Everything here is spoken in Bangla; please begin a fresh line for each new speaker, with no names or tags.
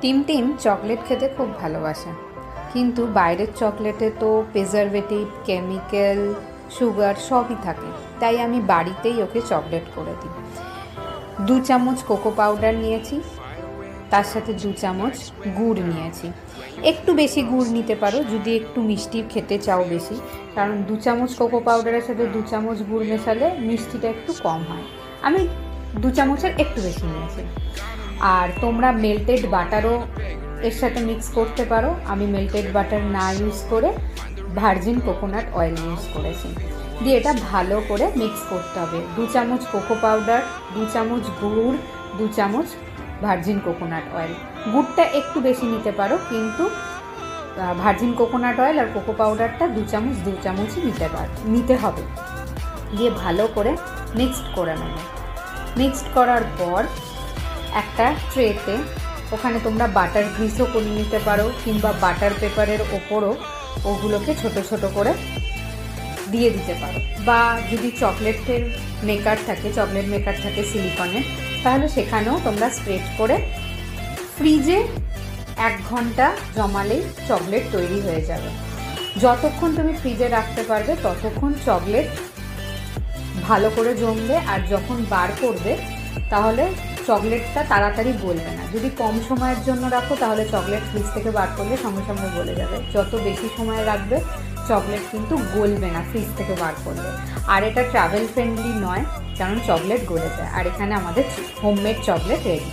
টিম চকলেট খেতে খুব ভালোবাসে, কিন্তু বাইরের চকলেটে তো প্রিজারভেটিভ, কেমিক্যাল, সুগার সবই থাকে। তাই আমি বাড়িতেই ওকে চকলেট করে দিই। 2 চামচ কোকো পাউডার নিয়েছি, তার সাথে 2 চামচ গুড় নিয়েছি। একটু বেশি গুড় নিতে পারো যদি একটু মিষ্টি খেতে চাও বেশি, কারণ 2 চামচ কোকো পাউডারের সাথে 2 চামচ গুড় মেশালে মিষ্টিটা একটু কম হয়। আমি 2 চামচের একটু বেশি নিয়েছি। আর তোমরা মেল্টেড বাটারও এর সাথে মিক্স করতে পারো। আমি মেল্টেড বাটার না ইউজ করে ভার্জিন কোকোনাট অয়েল ইউজ করেছি। দিয়ে এটা ভালো করে মিক্স করতে হবে। 2 চামচ কোকো পাউডার, 2 চামচ গুড়, 2 চামচ ভার্জিন কোকোনাট অয়েল। গুড়টা একটু বেশি নিতে পারো, কিন্তু ভার্জিন কোকোনাট অয়েল আর কোকো পাউডারটা 2 চামচই নিতে হবে। দিয়ে ভালো করে মিক্সড করে নেবে। মিক্সড করার পর একটা ট্রেতে, ওখানে তোমরা বাটার গ্রিসও করে নিতে পারো, কিংবা বাটার পেপারের ওপরও ওগুলোকে ছোট ছোট করে দিয়ে দিতে পারো। বা যদি চকলেট মেকার থাকে সিলিকনের, তাহলে সেখানেও তোমরা স্প্রেড করে ফ্রিজে 1 ঘন্টা জমালেই চকলেট তৈরি হয়ে যাবে। যতক্ষণ তুমি ফ্রিজে রাখতে পারবে ততক্ষণ চকলেট ভালো করে জমবে, আর যখন বার করবে তাহলে চকলেটটা তাড়াতাড়ি গলবে না। যদি কম সময়ের জন্য রাখো তাহলে চকলেট ফ্রিজ থেকে বার করলে সঙ্গে সঙ্গে গলে যাবে। যত বেশি সময় রাখবে চকলেট কিন্তু গলবে না ফ্রিজ থেকে বার করলে। আর এটা ট্রাভেল ফ্রেন্ডলি নয়, কারণ চকলেট গলে যায়। আর এখানে আমাদের হোমমেড চকলেট রেডি।